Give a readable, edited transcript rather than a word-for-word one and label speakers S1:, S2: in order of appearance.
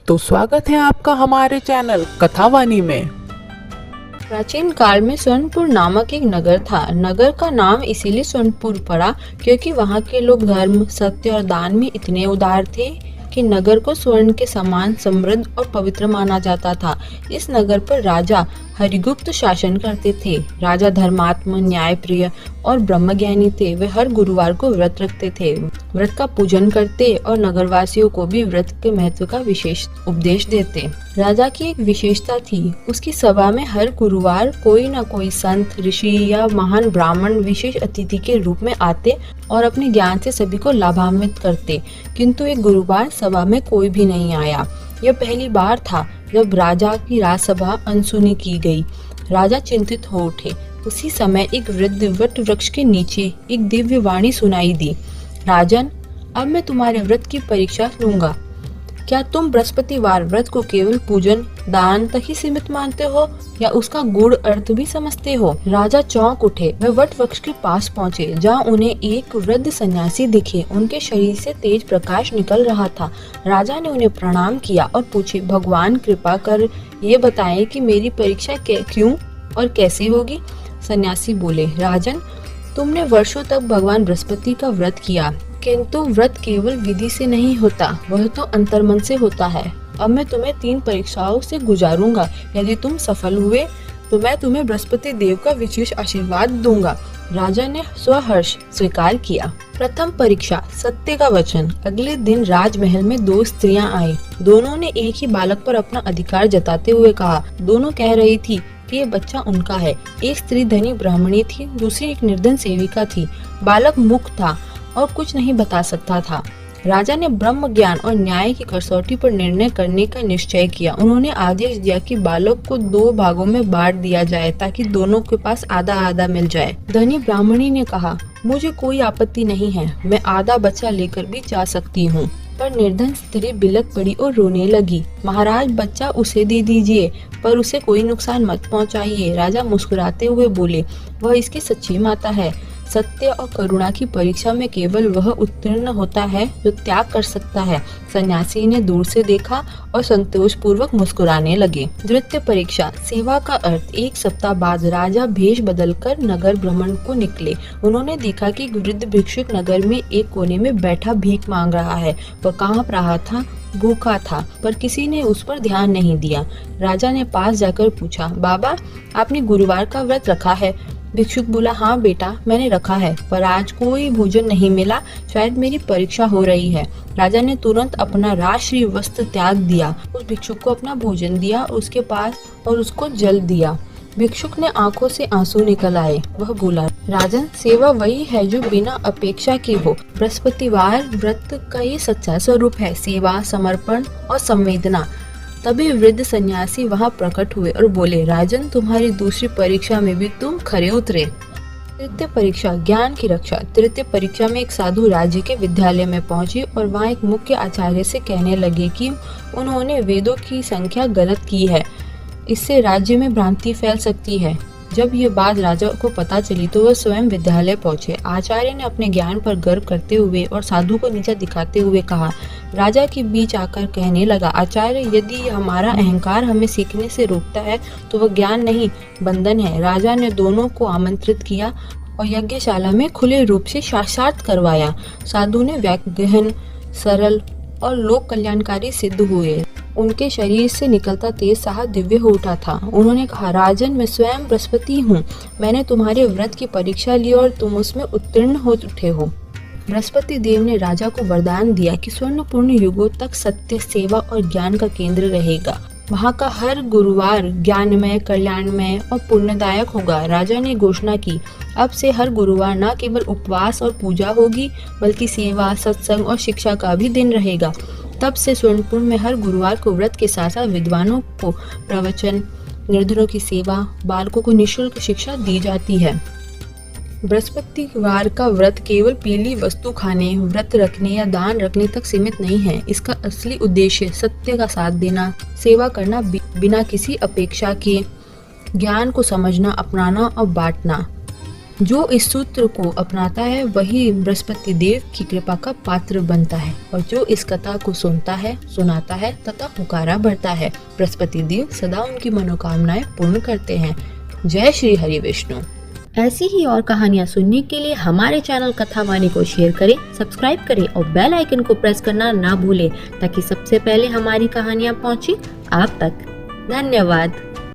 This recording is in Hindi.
S1: तो स्वागत है आपका हमारे चैनल कथावानी में।
S2: प्राचीन काल में सोनपुर नामक एक नगर था। नगर का नाम इसीलिए सोनपुर पड़ा क्योंकि वहाँ के लोग धर्म, सत्य और दान में इतने उदार थे कि नगर को स्वर्ण के समान समृद्ध और पवित्र माना जाता था। इस नगर पर राजा हरिगुप्त शासन करते थे। राजा धर्मात्म, न्यायप्रिय और ब्रह्मज्ञानी थे। वे हर गुरुवार को व्रत रखते थे, व्रत का पूजन करते और नगरवासियों को भी व्रत के महत्व का विशेष उपदेश देते। राजा की एक विशेषता थी, उसकी सभा में हर गुरुवार कोई न कोई संत, ऋषि या महान ब्राह्मण विशेष अतिथि के रूप में आते और अपने ज्ञान से सभी को लाभान्वित करते। किंतु एक गुरुवार सभा में कोई भी नहीं आया। यह पहली बार था जब राजा की राजसभा अनसुनी की गई। राजा चिंतित हो उठे। उसी समय एक वृद्ध वट वृक्ष के नीचे एक दिव्य वाणी सुनाई दी। राजन, अब मैं तुम्हारे व्रत की परीक्षा लूंगा। क्या तुम बृहस्पतिवार व्रत को केवल पूजन, दान तक ही सीमित मानते हो या उसका गूढ़ अर्थ भी समझते हो? राजा चौंक उठे। वे वट वृक्ष के पास पहुँचे जहाँ उन्हें एक वृद्ध सन्यासी दिखे। उनके शरीर से तेज प्रकाश निकल रहा था। राजा ने उन्हें प्रणाम किया और पूछे, भगवान कृपा कर ये बताएं कि मेरी परीक्षा क्यों और कैसे होगी? सन्यासी बोले, राजन, तुमने वर्षों तक भगवान बृहस्पति का व्रत किया, किंतु व्रत केवल विधि से नहीं होता, वह तो अंतर्मन से होता है। अब मैं तुम्हें 3 परीक्षाओं से गुजारूंगा। यदि तुम सफल हुए तो मैं तुम्हें बृहस्पति देव का विशेष आशीर्वाद दूंगा। राजा ने स्वहर्ष स्वीकार किया। प्रथम परीक्षा, सत्य का वचन। अगले दिन राजमहल में 2 स्त्रियां आई। दोनों ने एक ही बालक पर अपना अधिकार जताते हुए कहा। दोनों कह रही थी कि ये बच्चा उनका है। एक स्त्री धनी ब्राह्मणी थी, दूसरी एक निर्धन सेविका थी। बालक मूक था और कुछ नहीं बता सकता था। राजा ने ब्रह्म ज्ञान और न्याय की कसौटी पर निर्णय करने का निश्चय किया। उन्होंने आदेश दिया कि बालक को 2 भागों में बांट दिया जाए ताकि दोनों के पास आधा आधा मिल जाए। धनी ब्राह्मणी ने कहा, मुझे कोई आपत्ति नहीं है, मैं आधा बच्चा लेकर भी जा सकती हूँ। पर निर्धन स्त्री बिलक पड़ी और रोने लगी। महाराज, बच्चा उसे दे दीजिए, पर उसे कोई नुकसान मत पहुँचाइए। राजा मुस्कुराते हुए बोले, वह इसकी सच्ची माता है। सत्य और करुणा की परीक्षा में केवल वह उत्तीर्ण होता है जो त्याग कर सकता है। सन्यासी ने दूर से देखा और संतोष पूर्वक मुस्कुराने लगे। द्वितीय परीक्षा, सेवा का अर्थ। 1 सप्ताह बाद राजा भेष बदलकर नगर भ्रमण को निकले। उन्होंने देखा कि एक वृद्ध भिक्षुक नगर में एक कोने में बैठा भीख मांग रहा है। वह कांप रहा था, भूखा था, पर किसी ने उस पर ध्यान नहीं दिया। राजा ने पास जाकर पूछा, बाबा, आपने गुरुवार का व्रत रखा है? भिक्षुक बोला, हाँ बेटा, मैंने रखा है, पर आज कोई भोजन नहीं मिला, शायद मेरी परीक्षा हो रही है। राजा ने तुरंत अपना राजश्री वस्त्र त्याग दिया, उस भिक्षुक को अपना भोजन दिया, उसके पास और उसको जल दिया। भिक्षुक ने आंखों से आंसू निकल आए। वह बोला, राजन, सेवा वही है जो बिना अपेक्षा की हो। बृहस्पतिवार व्रत का ये सच्चा स्वरूप है, सेवा, समर्पण और संवेदना। तभी वृद्ध सन्यासी वहां प्रकट हुए और बोले, राजन, तुम्हारी दूसरी परीक्षा में भी तुम खरे उतरे। तृतीय परीक्षा, ज्ञान की रक्षा। तृतीय परीक्षा में एक साधु राज्य के विद्यालय में पहुंचे और वहां एक मुख्य आचार्य से कहने लगे कि उन्होंने वेदों की संख्या गलत की है, इससे राज्य में भ्रांति फैल सकती है। जब ये बात राजा को पता चली तो वह स्वयं विद्यालय पहुंचे। आचार्य ने अपने ज्ञान पर गर्व करते हुए और साधु को नीचा दिखाते हुए कहा। राजा के बीच आकर कहने लगा, आचार्य, यदि हमारा अहंकार हमें सीखने से रोकता है तो वह ज्ञान नहीं, बंधन है। राजा ने दोनों को आमंत्रित किया और यज्ञशाला में खुले रूप से शास्त्रार्थ करवाया। साधु ने गहन, सरल और लोक कल्याणकारी सिद्ध हुए। उनके शरीर से निकलता तेज साहस दिव्य हो उठा था। उन्होंने कहा, राजन, मैं स्वयं बृहस्पति हूँ। मैंने तुम्हारे व्रत की परीक्षा ली और तुम उसमें उत्तीर्ण हो उठे हो। बृहस्पति देव ने राजा को वरदान दिया कि स्वर्णपूर्ण युगों तक सत्य, सेवा और ज्ञान का केंद्र रहेगा। वहाँ का हर गुरुवार ज्ञानमय, कल्याणमय और पुण्यदायक होगा। राजा ने घोषणा की, अब से हर गुरुवार न केवल उपवास और पूजा होगी, बल्कि सेवा, सत्संग और शिक्षा का भी दिन रहेगा। तब से स्वर्णपुर में हर गुरुवार को व्रत के साथ साथ विद्वानों को प्रवचन, निर्धनों की सेवा, बालकों को निःशुल्क शिक्षा दी जाती है। बृहस्पतिवार का व्रत केवल पीली वस्तु खाने, व्रत रखने या दान रखने तक सीमित नहीं है। इसका असली उद्देश्य सत्य का साथ देना, सेवा करना बिना किसी अपेक्षा के, ज्ञान को समझना, अपनाना और बांटना। जो इस सूत्र को अपनाता है वही बृहस्पति देव की कृपा का पात्र बनता है और जो इस कथा को सुनता है, सुनाता है तथा पुकारा भरता है, बृहस्पति देव सदा उनकी मनोकामनाएं पूर्ण करते हैं। जय श्री हरि विष्णु।
S3: ऐसी ही और कहानियाँ सुनने के लिए हमारे चैनल कथावाणी को शेयर करें, सब्सक्राइब करें और बेल आइकन को प्रेस करना ना भूलें ताकि सबसे पहले हमारी कहानियाँ पहुँचे आप तक। धन्यवाद।